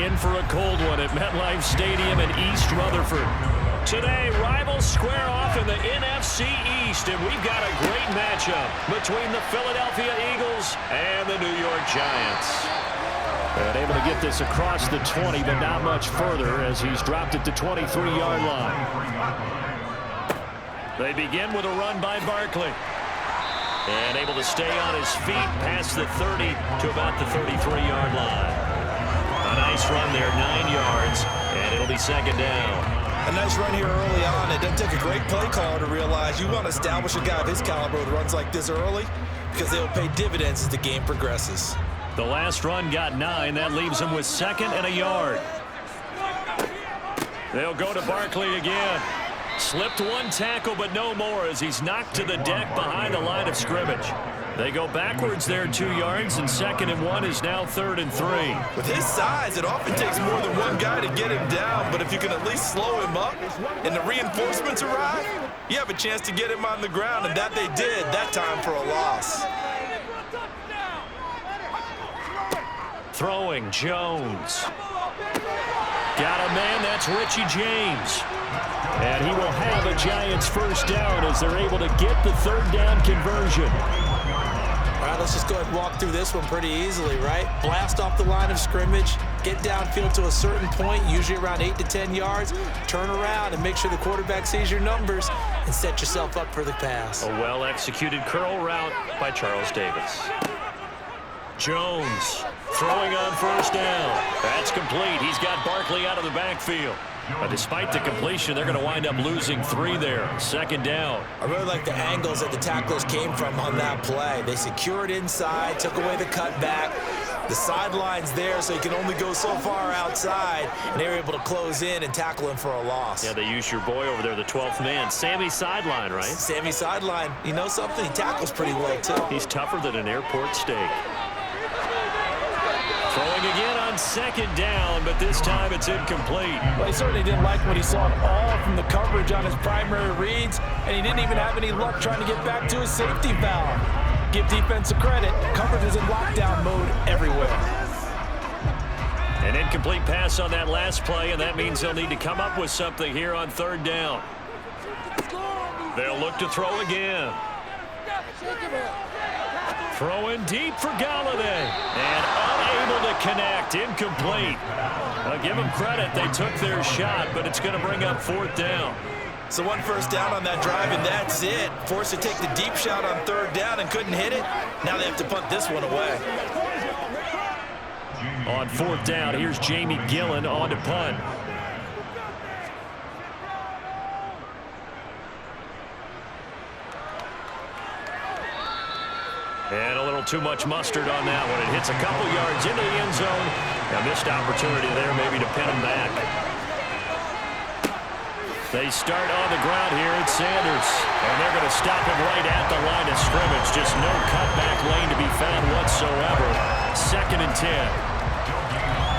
in for a cold one at MetLife Stadium in East Rutherford. Today, rivals square off in the NFC East, and we've got a great matchup between the Philadelphia Eagles and the New York Giants. And able to get this across the 20, but not much further as he's dropped it to 23-yard line. They begin with a run by Barkley. And able to stay on his feet past the 30 to about the 33-yard line. A nice run there, 9 yards, and it'll be second down. A nice run here early on. It doesn't take a great play caller to realize you want to establish a guy of his caliber with runs like this early because they'll pay dividends as the game progresses. The last run got 9. That leaves him with second and a yard. They'll go to Barkley again. Slipped one tackle, but no more as he's knocked to the deck behind the line of scrimmage. They go backwards there 2 yards, and 2nd and 1 is now 3rd and 3. With his size, it often takes more than one guy to get him down, but if you can at least slow him up and the reinforcements arrive, you have a chance to get him on the ground, and that they did that time for a loss. Throwing, Jones. Got a man, that's Richie James. And he will have a Giants first down as they're able to get the 3rd down conversion. All right, let's just go ahead and walk through this one pretty easily, right? Blast off the line of scrimmage, get downfield to a certain point, usually around 8 to 10 yards, turn around and make sure the quarterback sees your numbers and set yourself up for the pass. A well-executed curl route by Charles Davis. Jones throwing on first down. That's complete. He's got Barkley out of the backfield. But despite the completion, they're going to wind up losing 3 there. 2nd down. I really like the angles that the tacklers came from on that play. They secured inside, took away the cutback. The sideline's there, so you can only go so far outside, and they were able to close in and tackle him for a loss. Yeah, they used your boy over there, the 12th man. Sammy Sideline, right? Sammy Sideline. You know something? He tackles pretty well, too. He's tougher than an airport steak. Throwing again on 2nd down, but this time it's incomplete. Well, he certainly didn't like what he saw at all from the coverage on his primary reads, and he didn't even have any luck trying to get back to his safety valve. Give defensive credit. Coverage is in lockdown mode everywhere. An incomplete pass on that last play, and that means they'll need to come up with something here on 3rd down. They'll look to throw again. Throwing deep for Galladay. And unable to connect. Incomplete. I'll give them credit. They took their shot, but it's going to bring up 4th down. So 1 first down on that drive, and that's it. Forced to take the deep shot on 3rd down and couldn't hit it. Now they have to punt this one away. On 4th down, here's Jamie Gillen on to punt. And a little too much mustard on that one. It hits a couple yards into the end zone. A missed opportunity there maybe to pin him back. They start on the ground here at Sanders. And they're going to stop him right at the line of scrimmage. Just no cutback lane to be found whatsoever. 2nd and 10.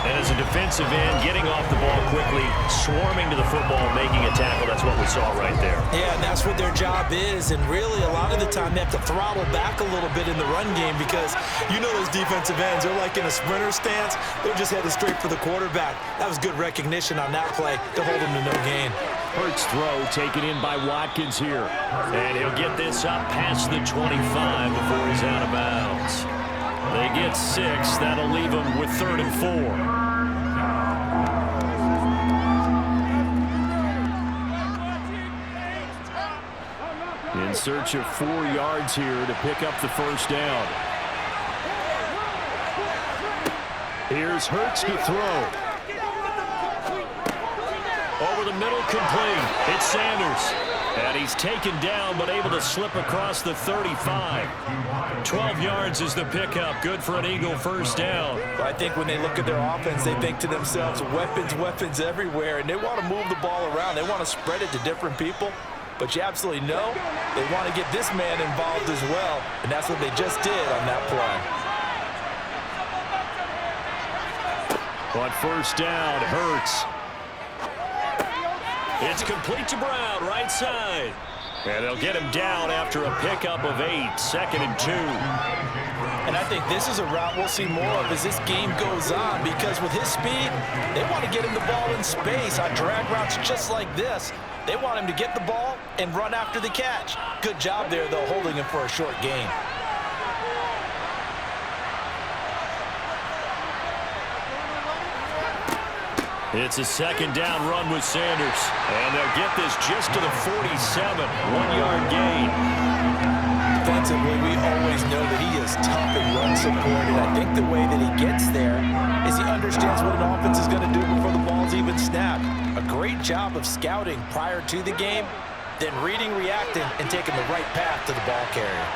And as a defensive end, getting off the ball quickly, swarming to the football, making a tackle. That's what we saw right there. Yeah, and that's what their job is. And really, a lot of the time, they have to throttle back a little bit in the run game because you know those defensive ends, they're like in a sprinter stance. They're just headed straight for the quarterback. That was good recognition on that play to hold him to no gain. Hurts throw taken in by Watkins here. And he'll get this up past the 25 before he's out of bounds. They get 6. That'll leave them with 3rd and 4. In search of 4 yards here to pick up the first down. Here's Hurts to throw. Over the middle, complete. It's Sanders. And he's taken down, but able to slip across the 35. 12 yards is the pickup. Good for an Eagle first down. I think when they look at their offense, they think to themselves, weapons, weapons everywhere. And they want to move the ball around. They want to spread it to different people. But you absolutely know they want to get this man involved as well. And that's what they just did on that play. On first down, Hurts. It's complete to Brown, right side. And they'll get him down after a pickup of 8, 2nd and 2. And I think this is a route we'll see more of as this game goes on, because with his speed, they want to get him the ball in space on drag routes just like this. They want him to get the ball and run after the catch. Good job there, though, holding him for a short gain. It's a 2nd down run with Sanders. And they'll get this just to the 47, 1-yard gain. Defensively, we always know that he is tough and run support, and I think the way that he gets there is he understands what an offense is going to do before the ball's even snapped. A great job of scouting prior to the game, then reading, reacting, and taking the right path to the ball carrier.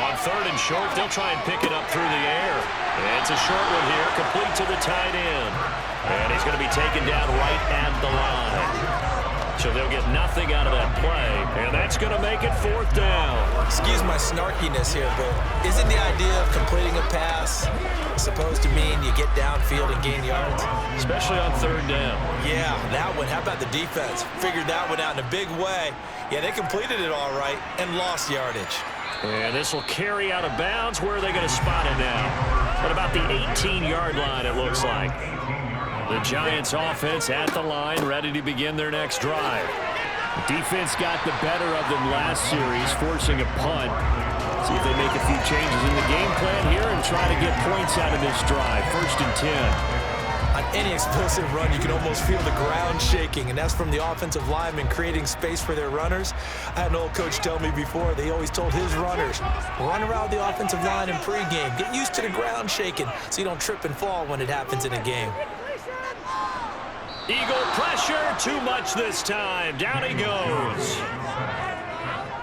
On 3rd and short, they'll try and pick it up through the air. It's a short one here, complete to the tight end. And he's going to be taken down right at the line. So they'll get nothing out of that play, and that's going to make it 4th down. Excuse my snarkiness here, but isn't the idea of completing a pass supposed to mean you get downfield and gain yards? Especially on 3rd down. Yeah, that one. How about the defense? Figured that one out in a big way. Yeah, they completed it all right and lost yardage. And this will carry out of bounds. Where are they going to spot it now? At about the 18-yard line, it looks like. The Giants offense at the line, ready to begin their next drive. The defense got the better of them last series, forcing a punt. See if they make a few changes in the game plan here and try to get points out of this drive. 1st and 10. On any explosive run, you can almost feel the ground shaking, and that's from the offensive linemen creating space for their runners. I had an old coach tell me before, they always told his runners, run around the offensive line in pregame. Get used to the ground shaking so you don't trip and fall when it happens in a game. Eagle pressure, too much this time. Down he goes.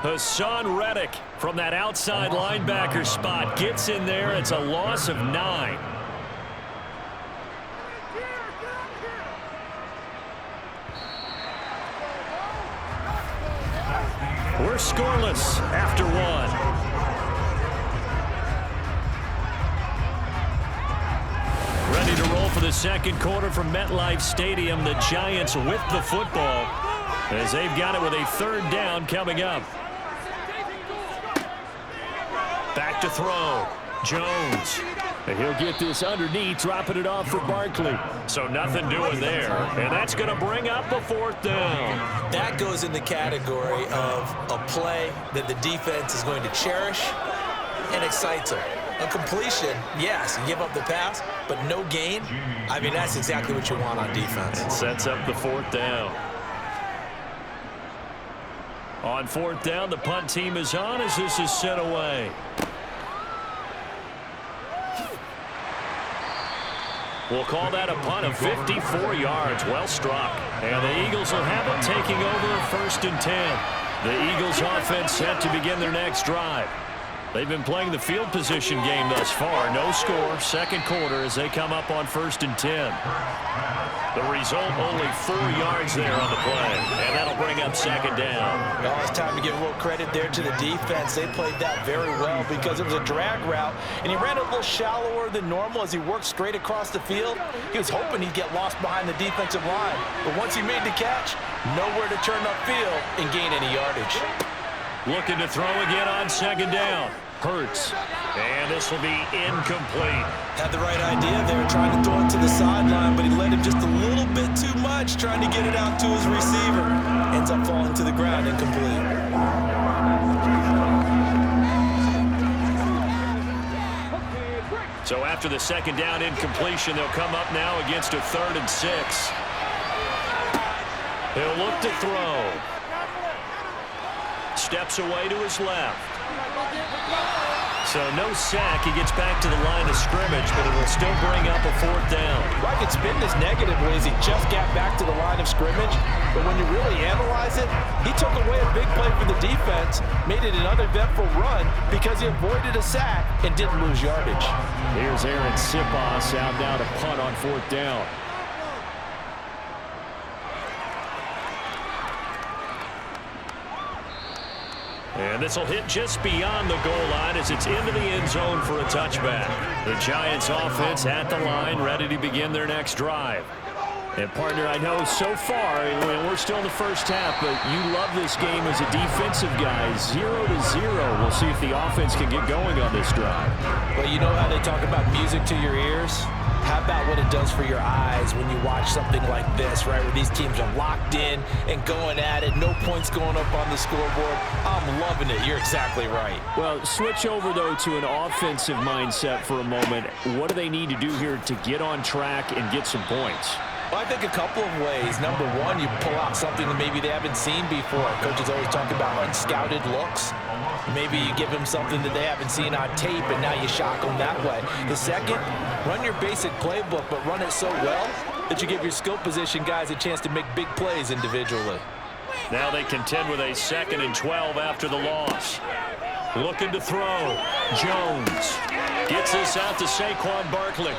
Hassan Reddick from that outside linebacker spot gets in there. It's a loss of 9. We're scoreless after 1. Ready to roll for the 2nd quarter from MetLife Stadium. The Giants with the football as they've got it with a 3rd down coming up. Back to throw. Jones. And he'll get this underneath, dropping it off for Barkley. So nothing doing there. And that's going to bring up a 4th down. That goes in the category of a play that the defense is going to cherish and excites them. A completion, yes, you give up the pass, but no gain. I mean, that's exactly what you want on defense. It sets up the 4th down. On 4th down, the punt team is on as this is sent away. We'll call that a punt of 54 yards. Well struck. And the Eagles will have it, taking over 1st and 10. The Eagles offense set to begin their next drive. They've been playing the field position game thus far. No score, 2nd quarter as they come up on 1st and 10. The result, only 4 yards there on the play. And that'll bring up 2nd down. Well, it's time to give a little credit there to the defense. They played that very well because it was a drag route, and he ran a little shallower than normal as he worked straight across the field. He was hoping he'd get lost behind the defensive line. But once he made the catch, nowhere to turn upfield and gain any yardage. Looking to throw again on 2nd down. Hurts. And this will be incomplete. Had the right idea there, trying to throw it to the sideline, but he led him just a little bit too much, trying to get it out to his receiver. Ends up falling to the ground, incomplete. So after the 2nd down incompletion, they'll come up now against a 3rd and 6. He'll look to throw. Steps away to his left. So no sack. He gets back to the line of scrimmage, but it will still bring up a 4th down. I could spin this negatively as he just got back to the line of scrimmage. But when you really analyze it, he took away a big play for the defense, made it an uneventful run because he avoided a sack and didn't lose yardage. Here's Aaron Siposs out now to punt on 4th down. And this will hit just beyond the goal line as it's into the end zone for a touchback. The Giants offense at the line, ready to begin their next drive. And, partner, I know so far, we're still in the first half, but you love this game as a defensive guy. 0-0. We'll see if the offense can get going on this drive. Well, you know how they talk about music to your ears? How about what it does for your eyes when you watch something like this, right, where these teams are locked in and going at it, no points going up on the scoreboard? I'm loving it. You're exactly right. Well, switch over, though, to an offensive mindset for a moment. What do they need to do here to get on track and get some points? Well, I think a couple of ways. Number one, you pull out something that maybe they haven't seen before. Coaches always talk about unscouted looks. Maybe you give them something that they haven't seen on tape, and now you shock them that way. The second, run your basic playbook, but run it so well that you give your skill position guys a chance to make big plays individually. Now they contend with a 2nd and 12 after the loss. Looking to throw. Jones gets this out to Saquon Barkley.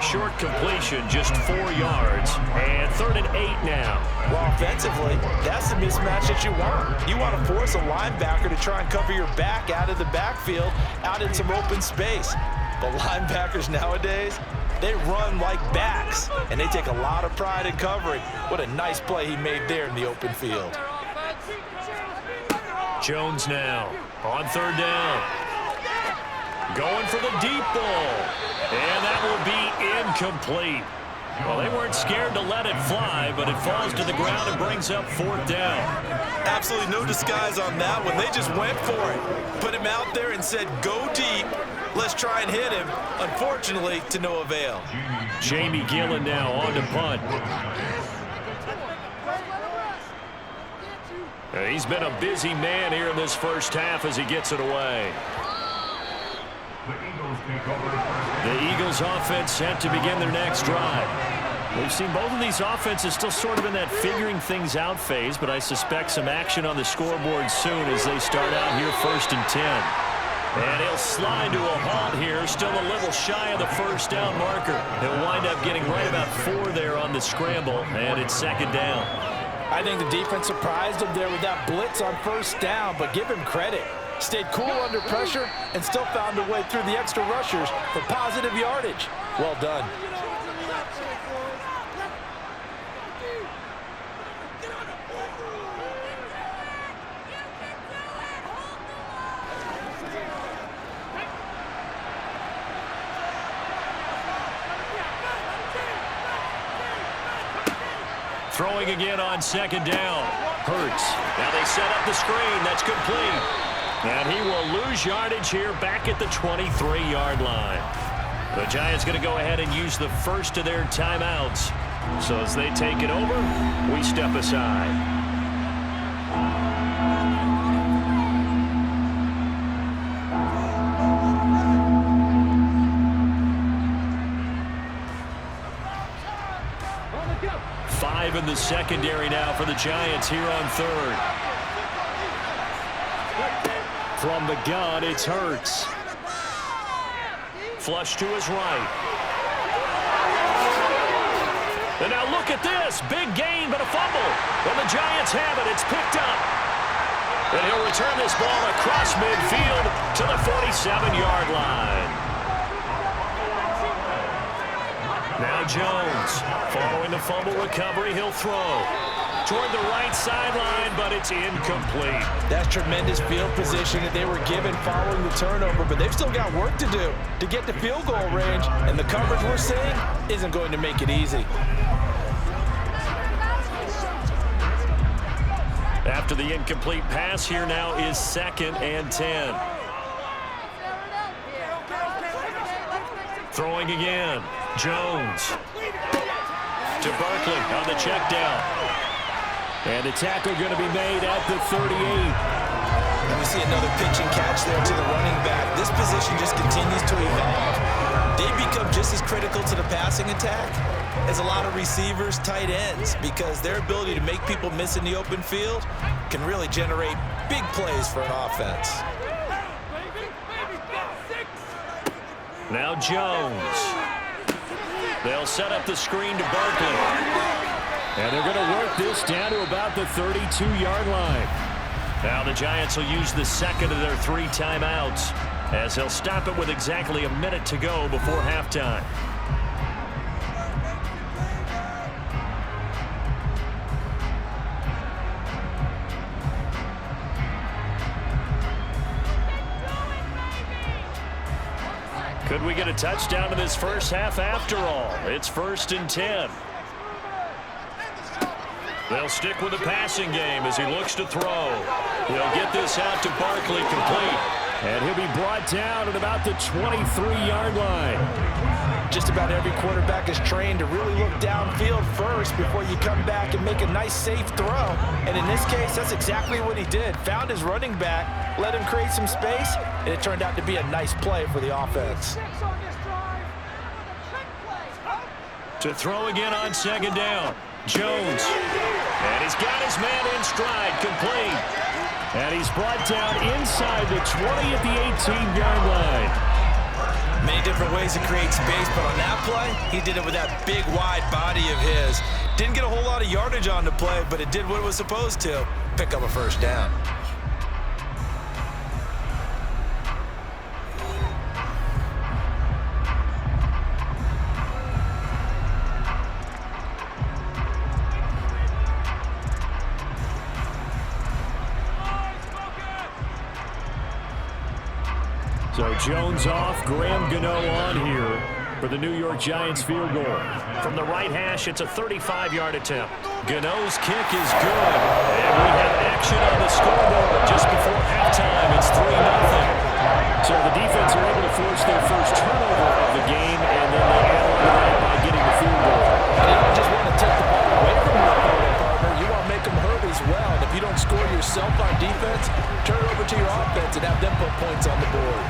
Short completion, just 4 yards. And 3rd and 8 now. Well, offensively, that's the mismatch that you want. You want to force a linebacker to try and cover your back out of the backfield, out in some open space. But linebackers nowadays, they run like backs, and they take a lot of pride in covering. What a nice play he made there in the open field. Jones now on 3rd down. Going for the deep ball. And that will be incomplete. Well, they weren't scared to let it fly, but it falls to the ground and brings up 4th down. Absolutely no disguise on that one. They just went for it. Put him out there and said, go deep. Let's try and hit him. Unfortunately, to no avail. Jamie Gillen now on to punt. He's been a busy man here in this first half as he gets it away. The Eagles offense set to begin their next drive. We've seen both of these offenses still sort of in that figuring things out phase, but I suspect some action on the scoreboard soon as they start out here 1st and 10. And he'll slide to a halt here, still a little shy of the 1st down marker. He'll wind up getting right about 4 there on the scramble, and it's 2nd down. I think the defense surprised him there with that blitz on 1st down, but give him credit. Stayed cool under pressure and still found a way through the extra rushers for positive yardage. Well done. Throwing again on 2nd down. Hurts. Now they set up the screen. That's complete. And he will lose yardage here back at the 23-yard line. The Giants going to go ahead and use the first of their timeouts. So as they take it over, we step aside. Five in the secondary now for the Giants here on 3rd. From the gun, it's Hurts. Flush to his right. And now look at this. Big gain, but a fumble. And the Giants have it. It's picked up. And he'll return this ball across midfield to the 47-yard line. Now Jones, following the fumble recovery, he'll throw toward the right sideline, but it's incomplete. That's tremendous field position that they were given following the turnover, but they've still got work to do to get to field goal range, and the coverage we're seeing isn't going to make it easy. After the incomplete pass, here now is 2nd and 10. Throwing again. Jones to Barkley on the check down. And a tackle going to be made at the 38. And we see another pitch and catch there to the running back. This position just continues to evolve. They become just as critical to the passing attack as a lot of receivers, tight ends, because their ability to make people miss in the open field can really generate big plays for an offense. Now Jones. They'll set up the screen to Barkley. And they're going to work this down to about the 32-yard line. Now the Giants will use the 2nd of their 3 timeouts as they'll stop it with exactly a minute to go before halftime. And we get a touchdown in this first half after all. It's 1st and 10. They'll stick with the passing game as he looks to throw. He'll get this out to Barkley, complete. And he'll be brought down at about the 23-yard line. Just about every quarterback is trained to really look downfield first before you come back and make a nice, safe throw. And in this case, that's exactly what he did. Found his running back, let him create some space, and it turned out to be a nice play for the offense. To throw again on 2nd down. Jones. And he's got his man in stride, complete. And he's brought down inside the 20 at the 18-yard line. Many different ways to create space, but on that play, he did it with that big, wide body of his. Didn't get a whole lot of yardage on the play, but it did what it was supposed to. Pick up a 1st down. So Jones off, Graham Gano on here for the New York Giants field goal. From the right hash, it's a 35-yard attempt. Gano's kick is good. And we have action on the scoreboard just before halftime. It's 3-0. So the defense are able to force their first turnover of the game, and then they analyze that by getting the field goal. And you don't just want to take the ball away from your opponent, partner. You want to make them hurt as well. And if you don't score yourself on defense, turn it over to your offense and have them put points on the board.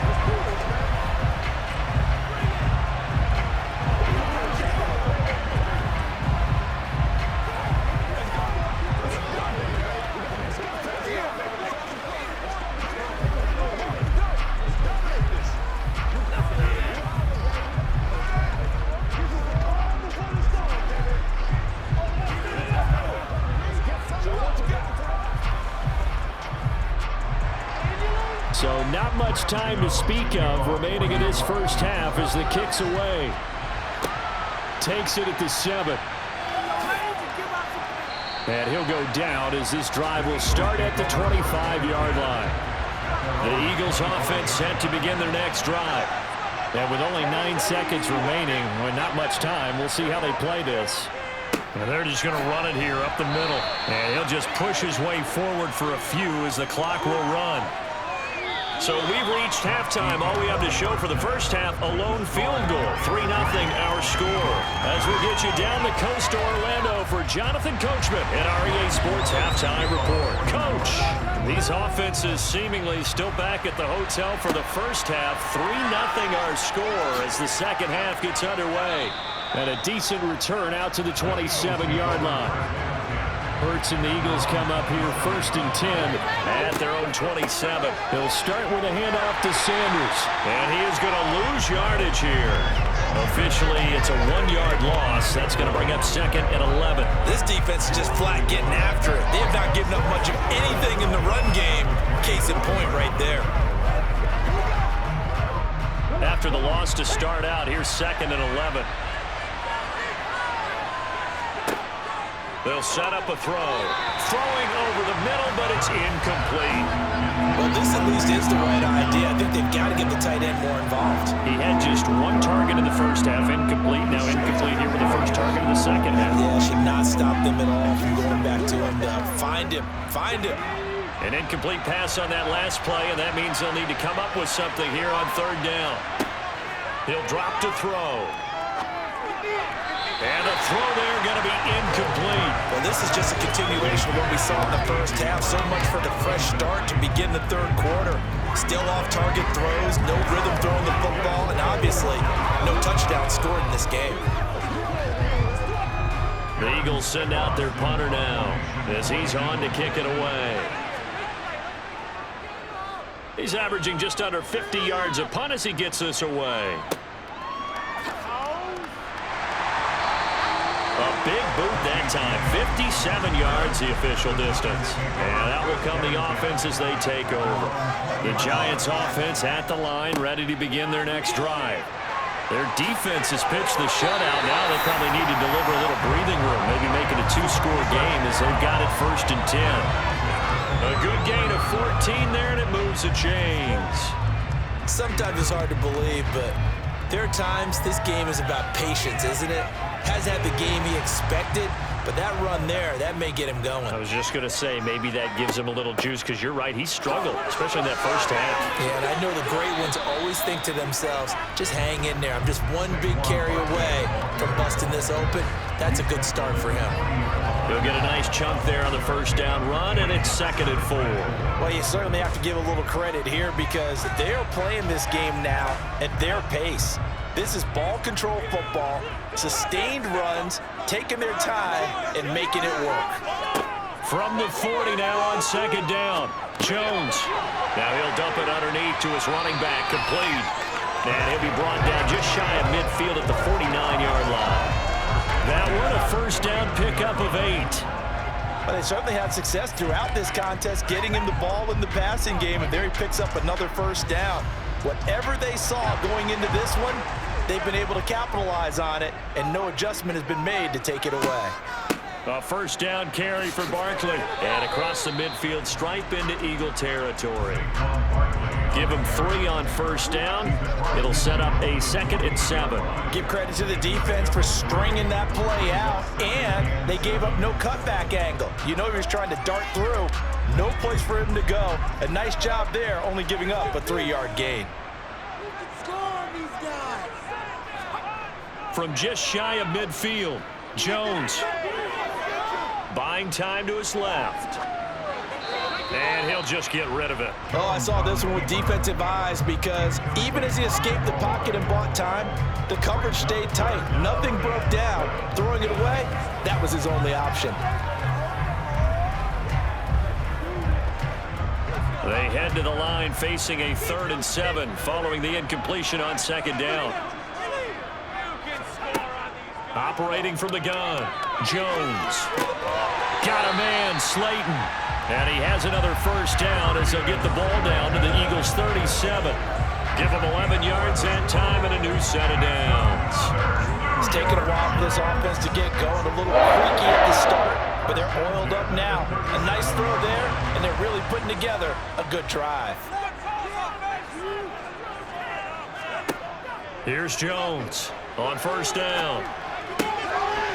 So not much time to speak of remaining in this first half as the kick's away. Takes it at the 7. And he'll go down as this drive will start at the 25-yard line. The Eagles offense set to begin their next drive. And with only 9 seconds remaining, with not much time, we'll see how they play this. And they're just going to run it here up the middle. And he'll just push his way forward for a few as the clock will run. So we've reached halftime. All we have to show for the first half, a lone field goal. 3-0 our score. As we'll get you down the coast to Orlando for Jonathan Coachman at REA Sports Halftime Report. Coach, these offenses seemingly still back at the hotel for the first half. 3-0 our score as the second half gets underway. And a decent return out to the 27-yard line. Hurts and the Eagles come up here 1st and 10 at their own 27. He'll start with a handoff to Sanders. And he is going to lose yardage here. Officially, it's a 1-yard loss. That's going to bring up 2nd and 11. This defense is just flat getting after it. They have not given up much of anything in the run game. Case in point right there. After the loss to start out, here's 2nd and 11. They'll set up a throw. Throwing over the middle, but it's incomplete. Well, this at least is the right idea. I think they've got to get the tight end more involved. He had just 1 target in the first half, incomplete. Now incomplete here with the first target in the second half. Yeah, should not stop them at all from going back to him. Find him. Find him. An incomplete pass on that last play, and that means they'll need to come up with something here on 3rd down. He'll drop to throw. And the throw there going to be incomplete. Well, this is just a continuation of what we saw in the first half. So much for the fresh start to begin the 3rd quarter. Still off-target throws, no rhythm throwing the football, and obviously no touchdown scored in this game. The Eagles send out their punter now as he's on to kick it away. He's averaging just under 50 yards a punt as he gets this away. A big boot that time. 57 yards the official distance. And out will come the offense as they take over. The Giants offense at the line, ready to begin their next drive. Their defense has pitched the shutout. Now they probably need to deliver a little breathing room, maybe make it a 2-score game as they've got it 1st and 10. A good gain of 14 there, and it moves the chains. Sometimes it's hard to believe, but There are times this game is about patience, isn't it? Hasn't had the game he expected, but that run there, that may get him going. I was just going to say, maybe that gives him a little juice, because you're right, he struggled, especially in that first half. Yeah, and I know the great ones always think to themselves, just hang in there. I'm just one big carry away from busting this open. That's a good start for him. He'll get a nice chunk there on the first down run, and it's 2nd and 4. Well, you certainly have to give a little credit here because they are playing this game now at their pace. This is ball control football, sustained runs, taking their time, and making it work. From the 40 now on 2nd down. Jones. Now he'll dump it underneath to his running back, complete. And he'll be brought down just shy of midfield at the 49-yard line. That one a first down pickup of 8. Well, they certainly had success throughout this contest, getting him the ball in the passing game, and there he picks up another first down. Whatever they saw going into this one, they've been able to capitalize on it, and no adjustment has been made to take it away. A first down carry for Barkley. And across the midfield stripe into Eagle territory. Give him 3 on first down. It'll set up a 2nd and 7. Give credit to the defense for stringing that play out, and they gave up no cutback angle. You know he was trying to dart through. No place for him to go. A nice job there, only giving up a 3-yard gain. From just shy of midfield, Jones. Buying time to his left. And he'll just get rid of it. Oh, I saw this one with defensive eyes because even as he escaped the pocket and bought time, the coverage stayed tight. Nothing broke down. Throwing it away, that was his only option. They head to the line facing a 3rd and 7 following the incompletion on 2nd down. Operating from the gun, Jones. Got a man, Slayton. And he has another first down as they'll get the ball down to the Eagles' 37. Give them 11 yards and time and a new set of downs. It's taken a while for this offense to get going. A little creaky at the start, but they're oiled up now. A nice throw there, and they're really putting together a good drive. Here's Jones on first down.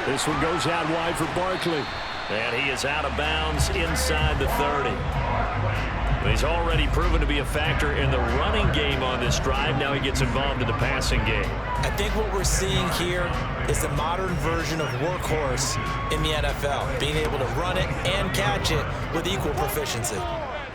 This one goes out wide for Barkley. And he is out of bounds inside the 30. He's already proven to be a factor in the running game on this drive. Now he gets involved in the passing game. I think what we're seeing here is the modern version of workhorse in the NFL, being able to run it and catch it with equal proficiency.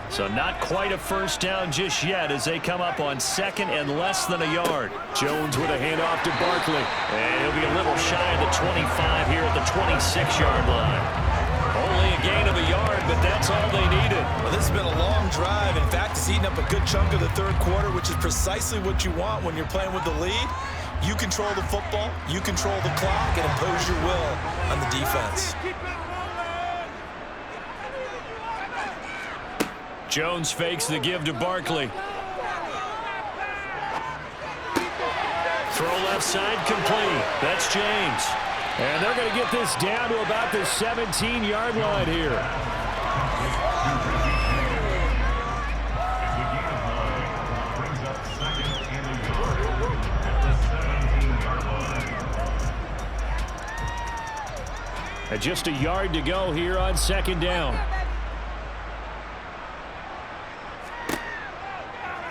So not quite a first down just yet as they come up on 2nd and less than a yard. Jones with a handoff to Barkley. And he'll be a little shy of the 25 here at the 26-yard line. Only a gain of a yard, but that's all they needed. Well, this has been a long drive. In fact, it's eaten up a good chunk of the 3rd quarter, which is precisely what you want when you're playing with the lead. You control the football, you control the clock, and impose your will on the defense. Jones fakes the give to Barkley. Throw left side complete. That's James. And they're going to get this down to about the 17-yard line here. And just a yard to go here on 2nd down.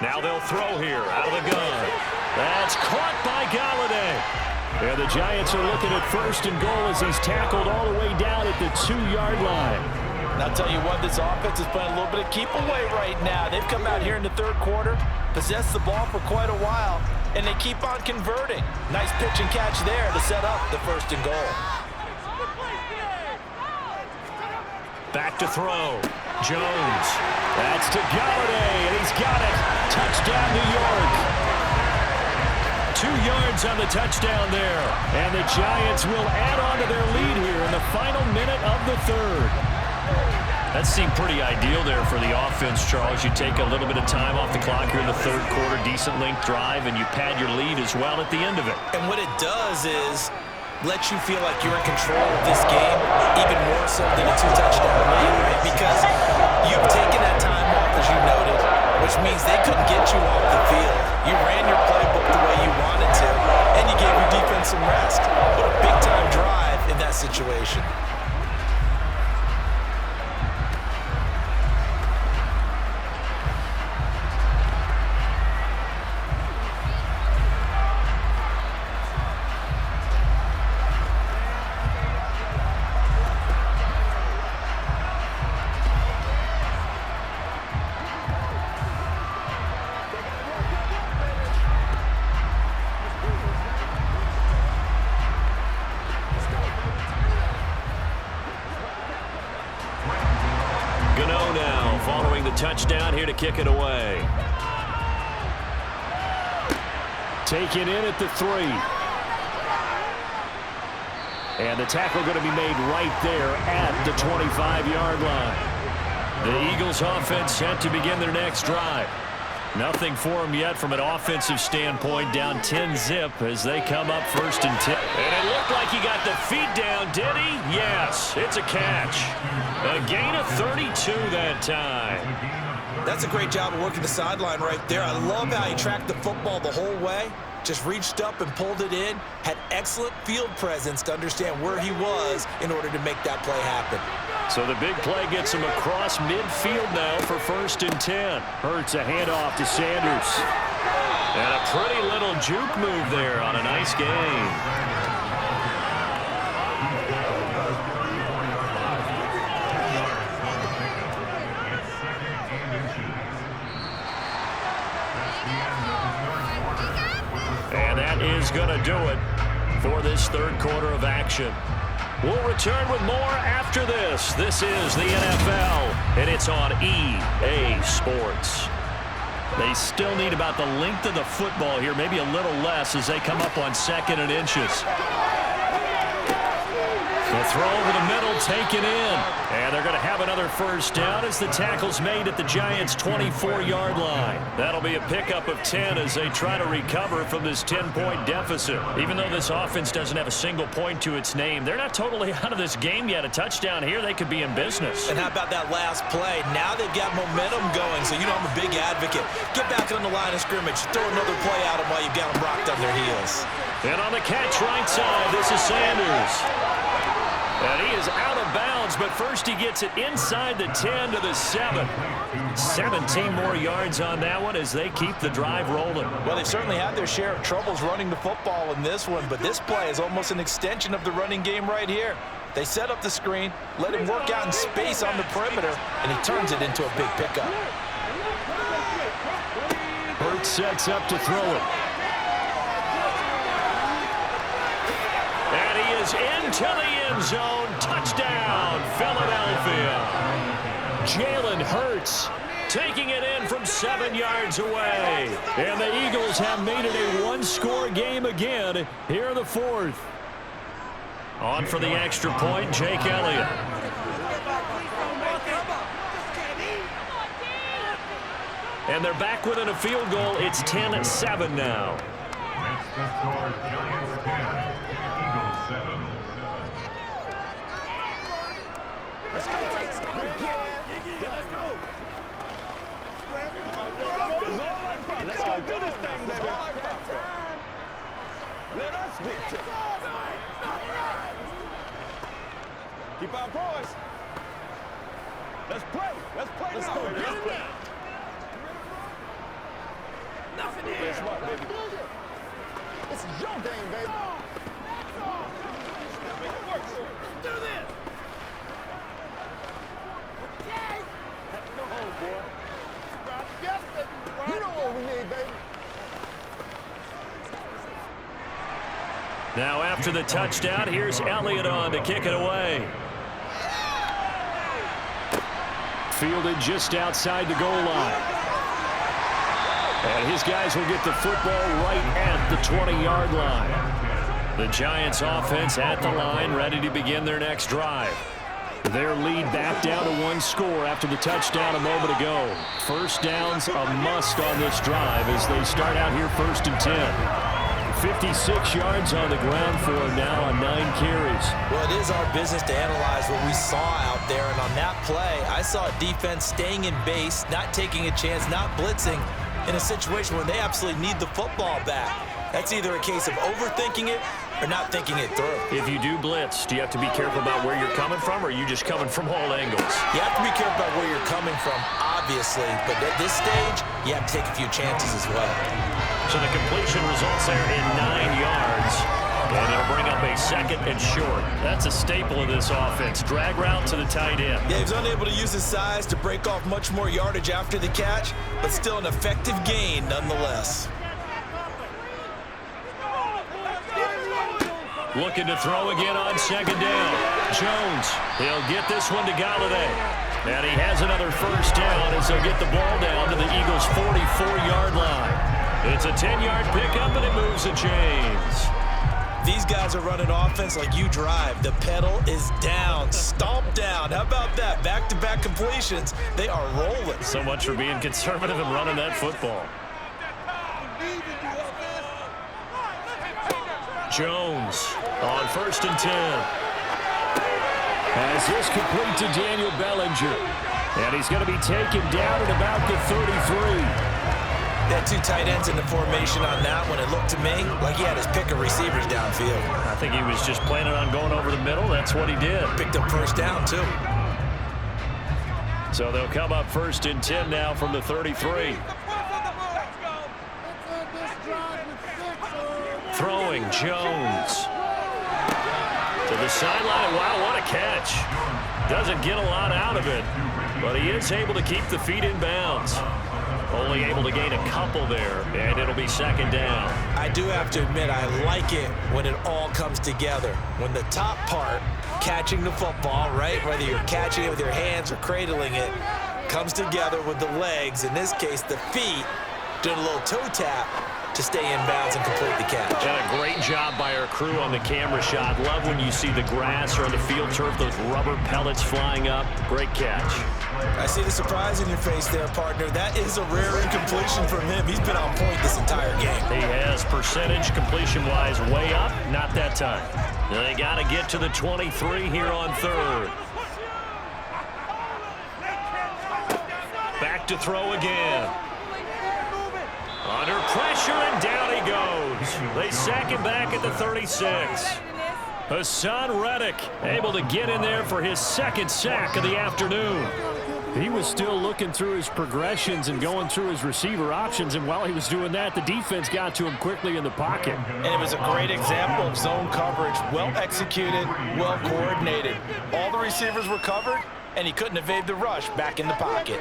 Now they'll throw here out of the gun. That's caught by Golladay. And the Giants are looking at 1st and goal as he's tackled all the way down at the 2-yard line. And I'll tell you what, this offense is playing a little bit of keep away right now. They've come out here in the 3rd quarter, possessed the ball for quite a while, and they keep on converting. Nice pitch and catch there to set up the 1st and goal. Back to throw. Jones. That's to Golladay, and he's got it. Touchdown, New York. 2 yards on the touchdown there. And the Giants will add on to their lead here in the final minute of the 3rd. That seemed pretty ideal there for the offense, Charles. You take a little bit of time off the clock here in the 3rd quarter, decent length drive, and you pad your lead as well at the end of it. And what it does is let you feel like you're in control of this game, even more so than a 2-touchdown lead, right? Because you've taken that time off, as you noted, which means they couldn't get you off the field. You ran your playbook the way you wanted to, he gave your defense some rest. What a big-time drive in that situation. Touchdown here to kick it away. Taken in at the 3. And the tackle going to be made right there at the 25-yard line. The Eagles offense set to begin their next drive. Nothing for them yet from an offensive standpoint. Down 10-zip as they come up 1st and 10. And it looked like he got the feet down, did he? Yes, it's a catch. A gain of 32 that time. That's a great job of working the sideline right there. I love how he tracked the football the whole way. Just reached up and pulled it in. Had excellent field presence to understand where he was in order to make that play happen. So the big play gets him across midfield now for 1st and 10. Hurts a handoff to Sanders. And a pretty little juke move there on a nice gain. And that is going to do it for this 3rd quarter of action. We'll return with more after this. This is the NFL, and it's on EA Sports. They still need about the length of the football here, maybe a little less as they come up on 2nd and inches. The throw over the middle, taken in. And they're going to have another 1st down as the tackle's made at the Giants' 24-yard line. That'll be a pickup of 10 as they try to recover from this 10-point deficit. Even though this offense doesn't have a single point to its name, they're not totally out of this game yet. A touchdown here, they could be in business. And how about that last play? Now they've got momentum going, so you know I'm a big advocate. Get back on the line of scrimmage. Throw another play at them while you've got them rocked on their heels. And on the catch right side, this is Sanders. And he is out of bounds, but first he gets it inside the 10 to the 7. 17 more yards on that one as they keep the drive rolling. Well, they've certainly had their share of troubles running the football in this one, but this play is almost an extension of the running game right here. They set up the screen, let him work out in space on the perimeter, and he turns it into a big pickup. Hurts sets up to throw it. And he is into the end zone. Touchdown, Philadelphia. Jalen Hurts taking it in from 7 yards away. And the Eagles have made it a one-score game again here in the 4th. On for the extra point, Jake Elliott. And they're back within a field goal. It's 10-7 now. Keep our boys. Let's play. Let's play. Let's go. Let's play. Nothing here. Guess what, baby? This is your game, baby. Do this. Come on, boy. You know what we need, baby. Now after the touchdown, here's Elliott on to kick it away. Fielded just outside the goal line. And his guys will get the football right at the 20-yard line. The Giants offense at the line, ready to begin their next drive. Their lead back down to 1 score after the touchdown a moment ago. 1st down's a must on this drive as they start out here 1st and 10. 56 yards on the ground for him now on 9 carries. Well, it is our business to analyze what we saw out there, and on that play, I saw a defense staying in base, not taking a chance, not blitzing in a situation where they absolutely need the football back. That's either a case of overthinking it or not thinking it through. If you do blitz, do you have to be careful about where you're coming from, or are you just coming from all angles? You have to be careful about where you're coming from, obviously, but at this stage, you have to take a few chances as well. So the completion results there in 9 yards, and it'll bring up a 2nd and short. That's a staple of this offense. Drag route to the tight end. Yeah, he was unable to use his size to break off much more yardage after the catch, but still an effective gain nonetheless. Looking to throw again on 2nd down. Jones, he'll get this one to Galladay. And he has another 1st down as they'll get the ball down to the Eagles' 44-yard line. It's a 10-yard pickup, and it moves the chains. These guys are running offense like you drive. The pedal is down, stomp down. How about that? Back-to-back completions. They are rolling. So much for being conservative and running that football. Jones on 1st and 10. As this complete to Daniel Bellinger. And he's going to be taken down at about the 33. They had 2 tight ends in the formation on that one. It looked to me like he had his pick of receivers downfield. I think he was just planning on going over the middle. That's what he did. Picked up 1st down, too. So they'll come up 1st and 10 now from the 33. Throwing Jones to the sideline. Wow, what a catch. Doesn't get a lot out of it, but he is able to keep the feet in bounds. Only able to gain a couple there, and it'll be 2nd down. I do have to admit, I like it when it all comes together. When the top part, catching the football, right, whether you're catching it with your hands or cradling it, comes together with the legs, in this case the feet, doing a little toe tap to stay in bounds and complete the catch. And a great job by our crew on the camera shot. Love when you see the grass or on the field turf, those rubber pellets flying up. Great catch. I see the surprise in your face there, partner. That is a rare incompletion from him. He's been on point this entire game. He has percentage completion-wise way up. Not that time. They got to get to the 23 here on 3rd. Back to throw again. Under pressure, and down he goes. They sack him back at the 36. Hassan Reddick able to get in there for his 2nd sack of the afternoon. He was still looking through his progressions and going through his receiver options, and while he was doing that, the defense got to him quickly in the pocket. And it was a great example of zone coverage. Well executed, well coordinated. All the receivers were covered, and he couldn't evade the rush back in the pocket.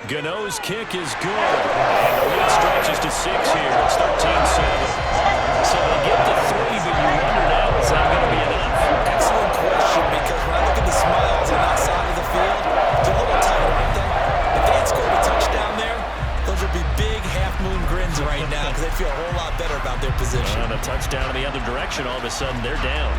Gano's kick is good. And the lead stretches to 6 here. It's 13-7. So they get the 3, but you wonder now, is that going to be enough? Excellent question, because when I look at the smiles on that side of the field, they're a little tight, aren't they? If they had scored a touchdown there, those would be big half-moon grins right now because they feel a whole lot better about their position. And a touchdown in the other direction, all of a sudden they're down.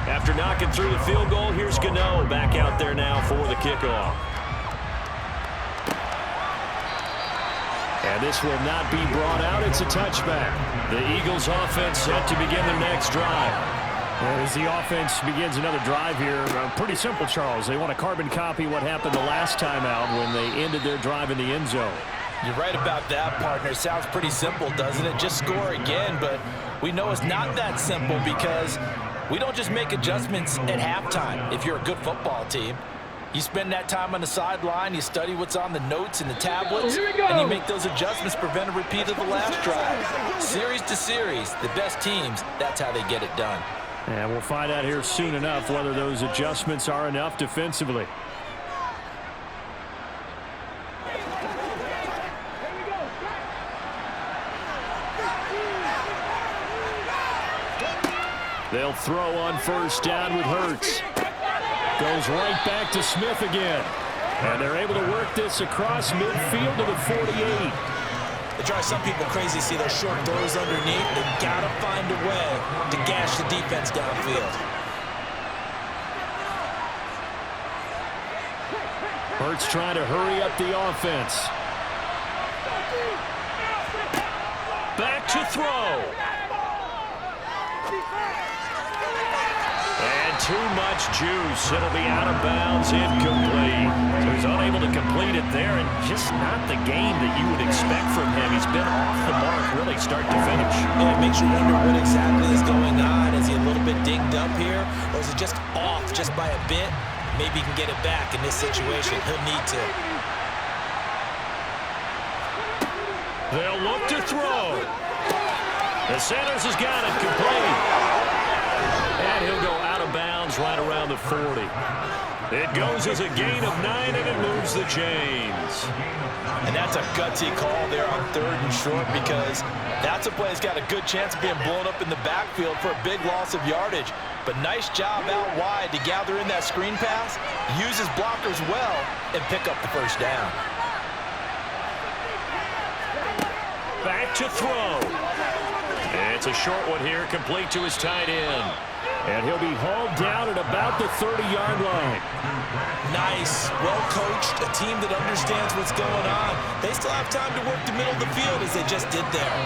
After knocking through the field goal, here's Gano back out there now for the kickoff. And this will not be brought out. It's a touchback. The Eagles offense set to begin their next drive. And as the offense begins another drive here, pretty simple, Charles. They want to carbon copy what happened the last time out when they ended their drive in the end zone. You're right about that, partner. Sounds pretty simple, doesn't it? Just score again, but we know it's not that simple because we don't just make adjustments at halftime. If you're a good football team, you spend that time on the sideline, you study what's on the notes and the tablets, and you make those adjustments, prevent a repeat of the last drive. Series to series, the best teams, that's how they get it done. And we'll find out here soon enough whether those adjustments are enough defensively. They'll throw on first down with Hurts. Goes right back to Smith again. And they're able to work this across midfield to the 48. It drives some people crazy to see those short throws underneath. They gotta find a way to gash the defense downfield. Hurts trying to hurry up the offense. Back to throw. And too much juice. It'll be out of bounds, incomplete. So he's unable to complete it there, and just not the game that you would expect from him. He's been off the mark really start to finish. Yeah, it makes you wonder what exactly is going on. Is he a little bit dinged up here, or is it just off just by a bit? Maybe he can get it back in this situation. He'll need to. They'll look to throw. The Sanders has got it complete. And he'll go out of bounds right around the 40. It goes as a gain of 9, and it moves the chains. And that's a gutsy call there on 3rd and short, because that's a play that's got a good chance of being blown up in the backfield for a big loss of yardage. But nice job out wide to gather in that screen pass, use his blockers well, and pick up the first down. Back to throw. It's a short one here, complete to his tight end. And he'll be hauled down at about the 30-yard line. Nice, well-coached, a team that understands what's going on. They still have time to work the middle of the field as they just did there.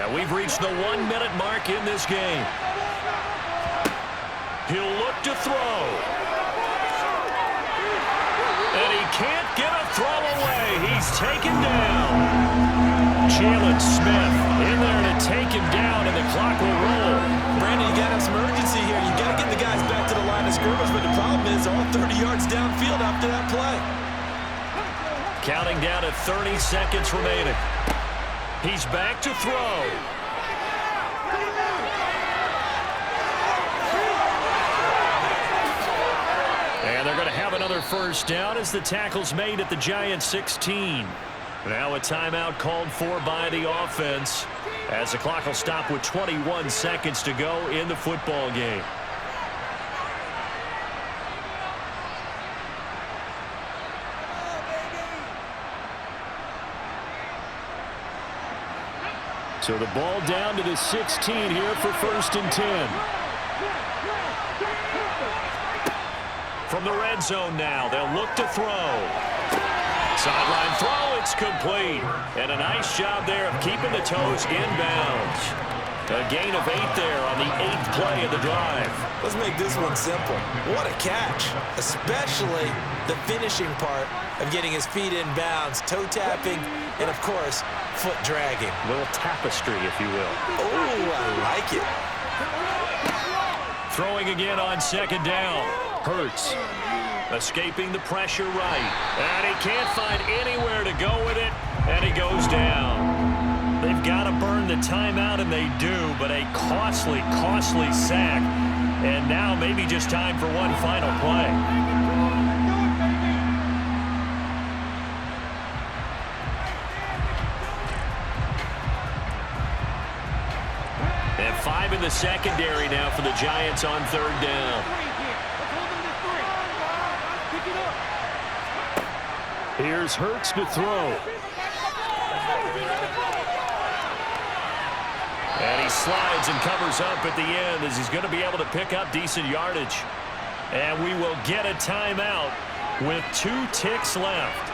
And we've reached the 1-minute mark in this game. He'll look to throw. And he can't get a throw away. He's taken down. Jalen Smith in there to take him down, and the clock will roll. Brandon, you got to have some urgency here. You got to get the guys back to the line of scrimmage, but the problem is all 30 yards downfield after that play. Counting down at 30 seconds remaining. He's back to throw. And they're going to have another first down as the tackle's made at the Giants' 16. Now a timeout called for by the offense as the clock will stop with 21 seconds to go in the football game. So the ball down to the 16 here for 1st and 10. From the red zone now, they'll look to throw. Sideline throw, it's complete. And a nice job there of keeping the toes inbounds. A gain of 8 there on the 8th play of the drive. Let's make this one simple. What a catch, especially the finishing part of getting his feet in bounds, toe tapping, and of course, foot dragging. A little tapestry, if you will. Oh, I like it. Throwing again on 2nd down. Hurts. Escaping the pressure right. And he can't find anywhere to go with it. And he goes down. They've got to burn the timeout, and they do, but a costly, costly sack. And now maybe just time for one final play. And 5 in the secondary now for the Giants on 3rd down. Here's Hurts to throw. And he slides and covers up at the end as he's going to be able to pick up decent yardage. And we will get a timeout with 2 ticks left.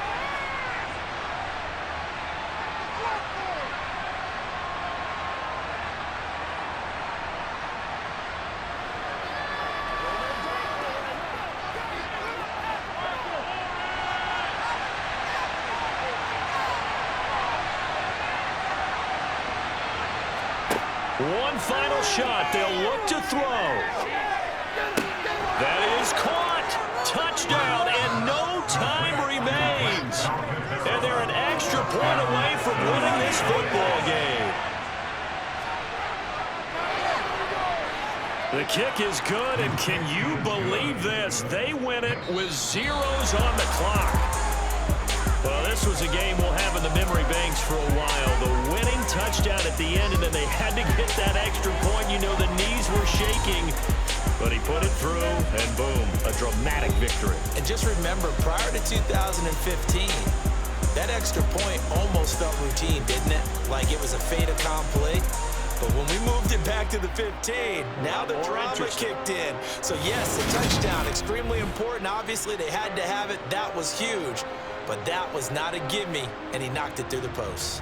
One final shot. They'll look to throw. That is caught. Touchdown, and no time remains. And they're an extra point away from winning this football game. The kick is good, and can you believe this? They win it with zeros on the clock. Well, this was a game we'll have in the memory banks for a while. The winning touchdown at the end, and then they had to get that extra point. You know, the knees were shaking, but he put it through, And boom, a dramatic victory. And just remember, prior to 2015, that extra point almost felt routine, didn't it? Like it was a fait accompli. But when we moved it back to the 15, now the drama kicked in. So yes, a touchdown, extremely important. Obviously, they had to have it. That was huge. But that was not a gimme, and he knocked it through the post.